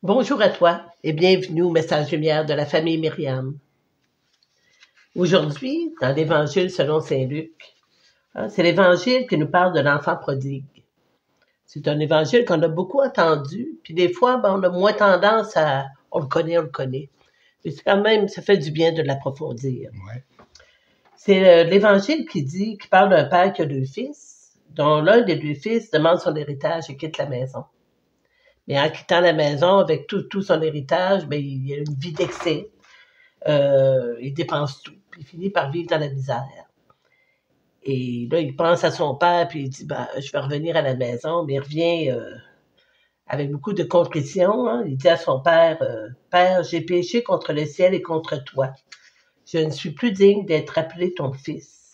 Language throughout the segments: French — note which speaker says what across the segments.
Speaker 1: Bonjour à toi et bienvenue au message lumière de la famille Myriam. Aujourd'hui, dans l'Évangile selon saint Luc, c'est l'Évangile qui nous parle de l'enfant prodigue. C'est un Évangile qu'on a beaucoup entendu, puis des fois, on a moins tendance à... On le connaît. Mais c'est quand même, ça fait du bien de l'approfondir.
Speaker 2: Ouais.
Speaker 1: C'est l'Évangile qui parle d'un père qui a 2 fils, dont l'un des 2 fils demande son héritage et quitte la maison. Mais en quittant la maison avec tout son héritage, il a une vie d'excès. Il dépense tout, puis il finit par vivre dans la misère. Et là, il pense à son père, puis il dit, je vais revenir à la maison, mais il revient avec beaucoup de contrition. Hein. Il dit à son père, Père, j'ai péché contre le ciel et contre toi. Je ne suis plus digne d'être appelé ton fils.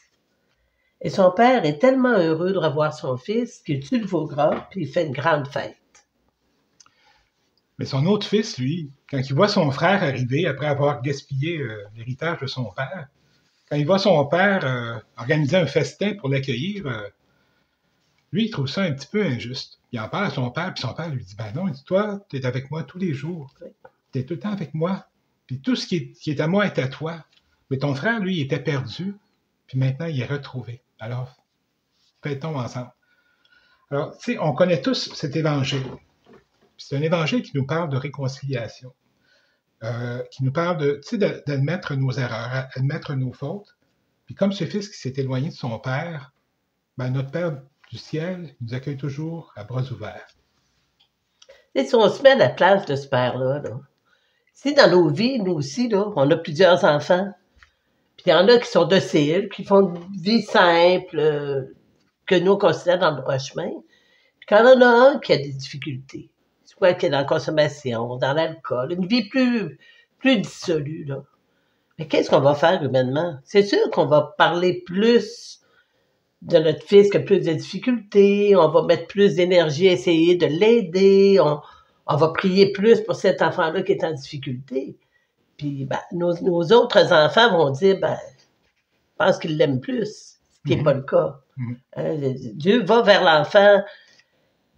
Speaker 1: Et son père est tellement heureux de revoir son fils qu'il tue le veau gras, puis il fait une grande fête.
Speaker 2: Mais son autre fils, lui, quand il voit son frère arriver après avoir gaspillé l'héritage de son père, quand il voit son père organiser un festin pour l'accueillir, lui, il trouve ça un petit peu injuste. Il en parle à son père, puis son père lui dit, ben non, il dit, toi, tu es avec moi tous les jours. Tu es tout le temps avec moi. Puis tout ce qui est à moi est à toi. Mais ton frère, lui, il était perdu, puis maintenant, il est retrouvé. Alors, fêtons ensemble. Alors, tu sais, on connaît tous cet évangile. C'est un évangile qui nous parle de réconciliation, qui nous parle d'admettre nos erreurs, admettre nos fautes. Puis comme ce fils qui s'est éloigné de son père, notre Père du ciel nous accueille toujours à bras ouverts.
Speaker 1: Et si on se met à la place de ce père-là, si dans nos vies, nous aussi, on a plusieurs enfants, puis il y en a qui sont dociles, qui font une vie simple, que nous, on considère dans le droit chemin, puis quand on en a un qui a des difficultés, soit qui est dans la consommation, dans l'alcool, une vie plus dissolue, mais qu'est-ce qu'on va faire humainement? C'est sûr qu'on va parler plus de notre fils qui a plus de difficultés, on va mettre plus d'énergie à essayer de l'aider, on va prier plus pour cet enfant-là qui est en difficulté. Puis nos autres enfants vont dire, je pense qu'ils l'aiment plus, ce qui n'est pas le cas. Dieu va vers l'enfant,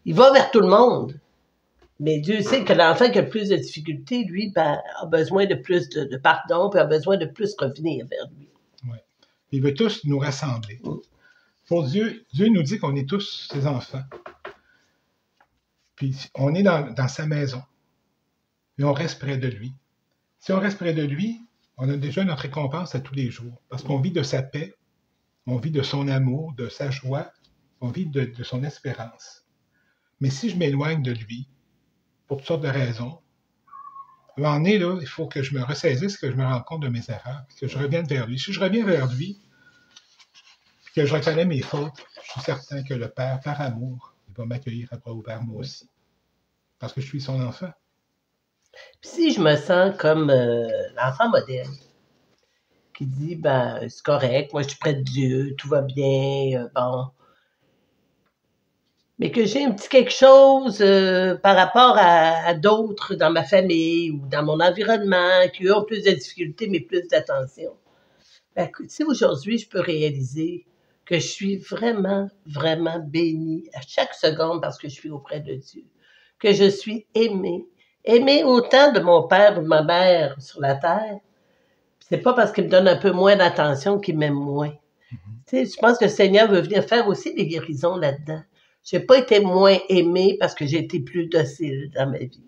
Speaker 1: il va vers tout le monde. Mais Dieu sait que l'enfant qui a le plus de difficultés, lui, a besoin de plus de pardon, puis a besoin de plus revenir vers lui.
Speaker 2: Ouais. Il veut tous nous rassembler. Pour Dieu, Dieu nous dit qu'on est tous ses enfants. Puis on est dans sa maison. Et on reste près de lui. Si on reste près de lui, on a déjà notre récompense à tous les jours. Parce qu'on vit de sa paix, on vit de son amour, de sa joie, on vit de son espérance. Mais si je m'éloigne de lui, pour toutes sortes de raisons, à un moment donné, là, il faut que je me ressaisisse, que je me rende compte de mes erreurs, que je revienne vers lui. Si je reviens vers lui, que je reconnais mes fautes, je suis certain que le Père, par amour, il va m'accueillir à bras ouverts moi aussi. Parce que je suis son enfant.
Speaker 1: Puis si je me sens comme l'enfant modèle, qui dit, c'est correct, moi je suis près de Dieu, tout va bien, mais que j'ai un petit quelque chose par rapport à d'autres dans ma famille ou dans mon environnement qui ont plus de difficultés mais plus d'attention. Si aujourd'hui je peux réaliser que je suis vraiment, vraiment bénie à chaque seconde parce que je suis auprès de Dieu, que je suis aimée autant de mon père ou de ma mère sur la terre, c'est pas parce qu'il me donne un peu moins d'attention qu'il m'aime moins. Je pense que le Seigneur veut venir faire aussi des guérisons là-dedans. J'ai pas été moins aimée parce que j'ai été plus docile dans ma vie.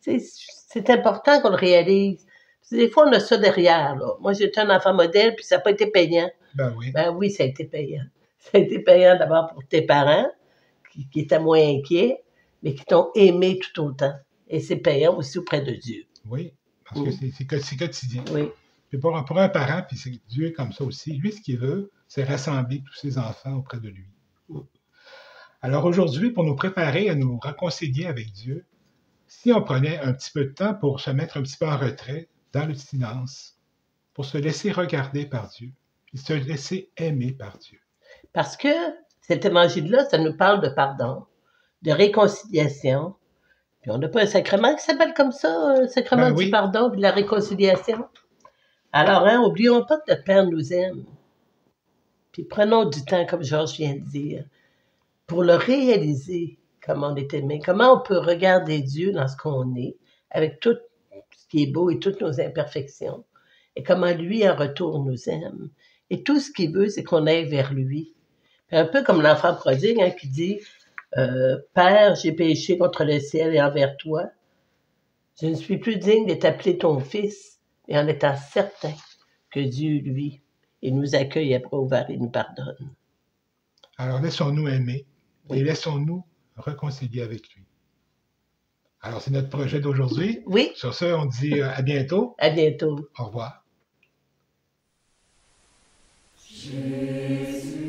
Speaker 1: C'est important qu'on le réalise. Des fois, on a ça derrière. Là. Moi, j'étais un enfant modèle, puis ça n'a pas été payant. Oui, ça a été payant. Ça a été payant d'abord pour tes parents, qui étaient moins inquiets, mais qui t'ont aimé tout autant. Et c'est payant aussi auprès de Dieu.
Speaker 2: Oui, parce que c'est quotidien.
Speaker 1: Oui.
Speaker 2: Puis pour un parent, puis c'est Dieu est comme ça aussi. Lui, ce qu'il veut, c'est rassembler tous ses enfants auprès de lui. Alors aujourd'hui, pour nous préparer à nous réconcilier avec Dieu, si on prenait un petit peu de temps pour se mettre un petit peu en retrait, dans le silence, pour se laisser regarder par Dieu, et se laisser aimer par Dieu.
Speaker 1: Parce que cet évangile-là, ça nous parle de pardon, de réconciliation. Puis on n'a pas un sacrement qui s'appelle comme ça, un sacrement du pardon et de la réconciliation. Alors, oublions pas que notre Père nous aime. Puis prenons du temps, comme Georges vient de dire, pour le réaliser, comme on est aimé, comment on peut regarder Dieu dans ce qu'on est, avec tout ce qui est beau et toutes nos imperfections, et comment lui, en retour, nous aime. Et tout ce qu'il veut, c'est qu'on aille vers lui. Puis un peu comme l'enfant prodigue hein, qui dit Père, j'ai péché contre le ciel et envers toi. Je ne suis plus digne d'être appelé ton fils, mais en étant certain que Dieu, lui, il nous accueille à bras ouverts et nous pardonne.
Speaker 2: Alors laissons-nous aimer et laissons-nous réconcilier avec lui. Alors c'est notre projet d'aujourd'hui.
Speaker 1: Oui.
Speaker 2: Sur ce, on dit à bientôt.
Speaker 1: À bientôt.
Speaker 2: Au revoir.
Speaker 3: Jésus.